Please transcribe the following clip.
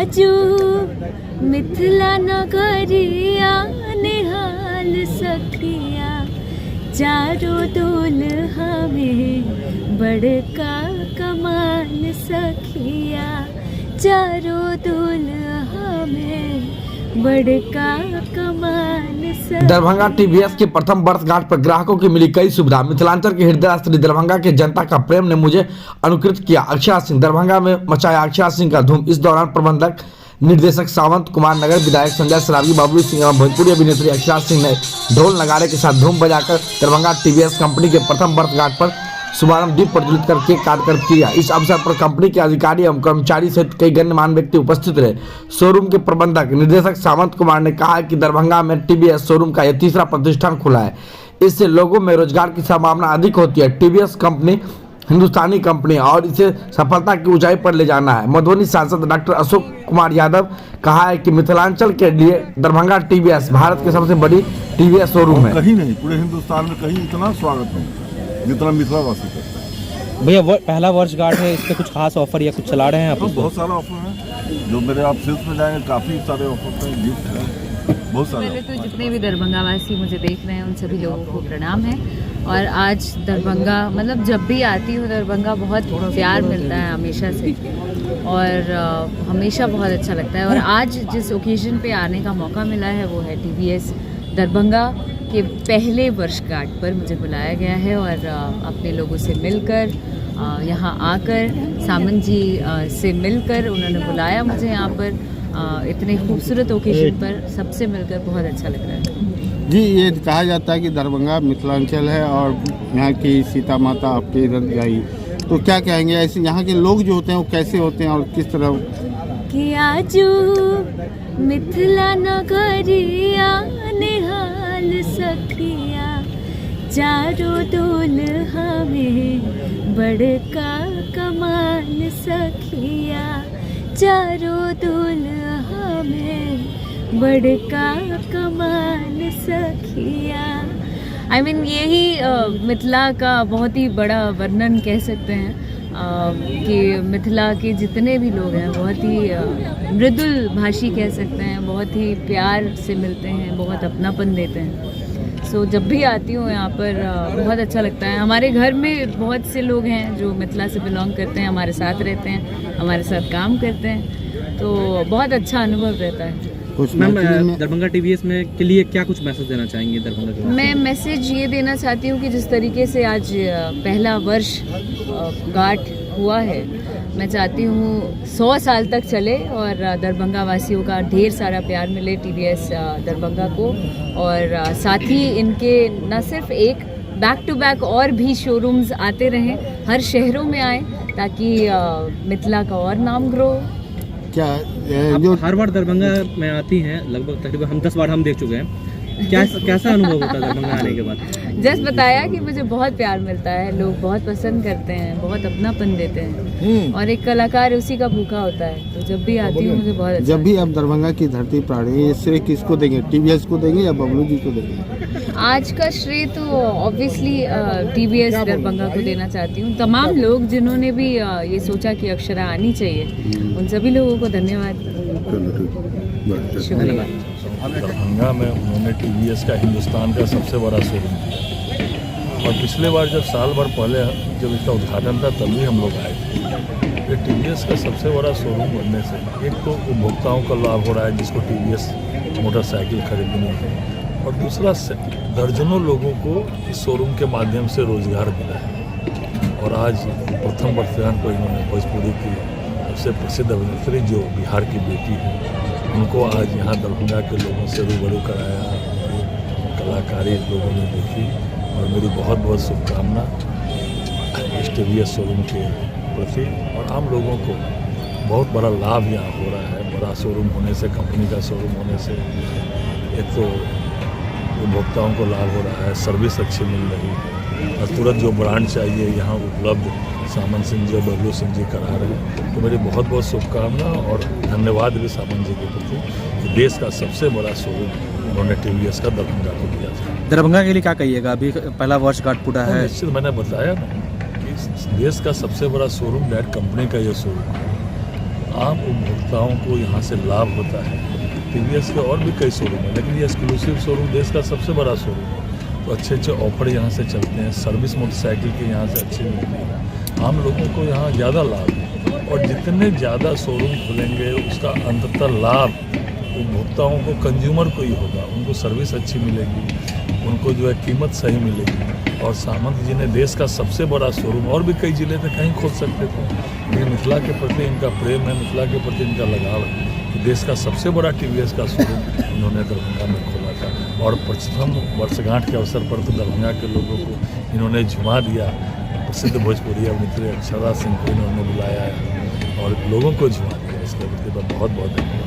आजू मिथिला नगरिया निहाल सखिया चारों दुल्हा में बड़का कमाल सखिया चारों दुल्हा में बड़का कमाल सखिया। दरभंगा टीवीएस के प्रथम वर्षगांठ पर ग्राहकों की मिली कई सुविधा। मिथिलांचल के हृदय स्थली दरभंगा के जनता का प्रेम ने मुझे अनुकृत किया। अक्षया सिंह दरभंगा में मचाया अक्षया सिंह का धूम। इस दौरान प्रबंधक निर्देशक सावंत कुमार नगर विधायक संजय सरावगी बबलू सिंह एवं भोजपुरी अभिनेत्री अक्षया सिंह ने ढोल नगाड़े के साथ धूम बजाकर दरभंगा टीवीएस कंपनी के प्रथम वर्षगांठ पर शुभारंभ दीप प्रज्वलित कर केक काटकर किया। इस अवसर पर कंपनी के अधिकारी एवं कर्मचारी सहित कई गण्यमान्य व्यक्ति उपस्थित रहे। शोरूम के प्रबंधक निर्देशक सावंत कुमार ने कहा कि दरभंगा में टीवीएस शोरूम का यह तीसरा प्रतिष्ठान खुला है। इससे लोगों में रोजगार की संभावना अधिक होती है। टीवीएस कंपनी हिंदुस्तानी कंपनी और इसे सफलता की ऊंचाई पर ले जाना है। मधुबनी सांसद डॉक्टर अशोक कुमार यादव कहा है कि मिथिलांचल के लिए दरभंगा टीवीएस भारत की सबसे बड़ी टीवीएस शोरूम है। कहीं नहीं, पूरे हिंदुस्तान में कहीं इतना स्वागत नहीं जितना मिथिलावासी करता है। भैया पहला वर्षगांठ है, इस पे कुछ खास ऑफर या कुछ चला रहे हैं आप? तो बहुत सारा ऑफर है, जो मेरे आप सेल्स में जाएंगे काफ़ी सारे ऑफर हैं, गिफ्ट है, बहुत सारे। पहले तो जितने भी दरभंगा वासी मुझे देख रहे हैं उन सभी लोगों को प्रणाम है। और आज दरभंगा मतलब जब भी आती हूँ दरभंगा बहुत प्यार मिलता है हमेशा से और हमेशा बहुत अच्छा लगता है। और आज जिस ओकेजन पे आने का मौका मिला है वो है टीवीएस दरभंगा के पहले वर्षगांठ पर मुझे बुलाया गया है और अपने लोगों से मिलकर यहाँ आकर सामंत जी से मिलकर उन्होंने बुलाया मुझे यहाँ पर इतने खूबसूरत ओकेजन पर सबसे मिलकर बहुत अच्छा लग रहा है। जी, ये कहा जाता है कि दरभंगा मिथिलांचल है और यहाँ की सीता माता आपके इधर आई, तो क्या कहेंगे ऐसे यहाँ के लोग जो होते हैं वो कैसे होते हैं और किस तरह? कि आजू मिथिला नगरिया निहाल सखिया चारों दुल्हा में बड़का कमाल सखिया चारों दुल्हा में बड़का कमाल सखिया। आई मीन यही मिथिला का बहुत ही बड़ा वर्णन कह सकते हैं कि मिथिला के जितने भी लोग हैं बहुत ही मृदुल भाषी कह सकते हैं, बहुत ही प्यार से मिलते हैं, बहुत अपनापन देते हैं। सो जब भी आती हूँ यहाँ पर बहुत अच्छा लगता है। हमारे घर में बहुत से लोग हैं जो मिथिला से बिलोंग करते हैं, हमारे साथ रहते हैं, हमारे साथ काम करते हैं, तो बहुत अच्छा अनुभव रहता है। मैम दरभंगा टीवीएस में के लिए क्या कुछ मैसेज देना चाहेंगे दरभंगा के? मैं मैसेज ये देना चाहती हूँ कि जिस तरीके से आज पहला वर्ष गांठ हुआ है, मैं चाहती हूँ 100 साल तक चले और दरभंगा वासियों का ढेर सारा प्यार मिले टीवीएस दरभंगा को। और साथ ही इनके न सिर्फ एक बैक टू बैक और भी शोरूम्स आते रहें, हर शहरों में आए ताकि मिथिला का और नाम ग्रो। क्या जो हर बार दरभंगा में आती हैं, लगभग तकरीबन हम 10 बार हम देख चुके हैं, कैसा अनुभव होता है दरभंगा आने के बाद? जस्ट बताया कि मुझे बहुत प्यार मिलता है, लोग बहुत पसंद करते हैं, बहुत अपनापन देते हैं और एक कलाकार उसी का भूखा होता है। तो जब भी आती हूँ मुझे बहुत अच्छा। जब भी आप दरभंगा की धरती पर आ रही है, श्रेय किसको देंगे? टीवीएस को देंगे या बबलू जी को देंगे? आज का श्रेय तो ऑब्वियसली टीवीएस दरभंगा को देना चाहती हूँ। तमाम लोग जिन्होंने भी ये सोचा कि अक्षरा आनी चाहिए, उन सभी लोगों को धन्यवाद, शुक्रिया। दरभंगा में उन्होंने टीवीएस का हिंदुस्तान का सबसे बड़ा शोरूम किया और पिछले बार जब साल भर पहले जब इसका उद्घाटन था तब भी हम लोग आए थे। ये टीवीएस का सबसे बड़ा शोरूम बनने से एक तो उपभोक्ताओं का लाभ हो रहा है जिसको टीवीएस मोटरसाइकिल खरीदनी है, और दूसरा दर्जनों लोगों को इस शोरूम के माध्यम से रोजगार मिला है। और आज प्रथम वर्षगांठ को इन्होंने भोजपुरी की सबसे प्रसिद्ध अभिनेत्री जो बिहार की बेटी है उनको आज यहाँ दरभंगा के लोगों से रूबरू कराया, कलाकारी लोगों ने देखी और मेरी बहुत बहुत शुभकामना इस टीवीएस शोरूम के प्रति। और आम लोगों को बहुत बड़ा लाभ यहाँ हो रहा है, बड़ा शोरूम होने से, कंपनी का शोरूम होने से एक तो उपभोक्ताओं को लाभ हो रहा है, सर्विस अच्छी मिल रही है और तुरंत जो ब्रांड चाहिए यहाँ उपलब्ध सामंत सिंह जी और बबलू सिंह जी करा रहे हैं। तो मेरी बहुत बहुत शुभकामना और धन्यवाद भी सामंत जी के प्रति कि देश का सबसे बड़ा शोरूम उन्होंने टीवीएस का दरभंगा को दिया था। दरभंगा के लिए क्या कहिएगा? अभी पहला वर्षगांठ पूरा है। निश्चित मैंने बताया ना कि देश का सबसे बड़ा शोरूम डायरेक्ट कंपनी का ये शोरूम है आम उपभोक्ताओं को यहाँ से लाभ होता है। टीवीएस के और भी कई शोरूम हैं, लेकिन ये एक्सक्लूसिव शोरूम देश का सबसे बड़ा शोरूम है। तो अच्छे अच्छे ऑफर यहाँ से चलते हैं, सर्विस मोटरसाइकिल की यहाँ से अच्छी मिलती है, आम लोगों को यहाँ ज़्यादा लाभ है। और जितने ज़्यादा शोरूम खुलेंगे उसका अंततः लाभ उपभोक्ताओं को, कंज्यूमर को ही होगा। उनको सर्विस अच्छी मिलेगी, उनको जो है कीमत सही मिलेगी। और सामंत जी ने देश का सबसे बड़ा शोरूम, और भी कई जिले थे कहीं खोल सकते थे, लेकिन मिथिला के प्रति इनका प्रेम है, मिथिला के प्रति इनका लगाव है कि देश का सबसे बड़ा टीवीएस का शोरूम इन्होंने दरभंगा में खोला था। और प्रथम वर्षगांठ के अवसर पर तो दरभंगा के लोगों को इन्होंने झुमा दिया। प्रसिद्ध भोजपुरी अभिनेत्री अक्षरा सिंह को इन्होंने बुलाया है और लोगों को झुमा दिया। इसके प्रति बहुत बहुत धन्यवाद।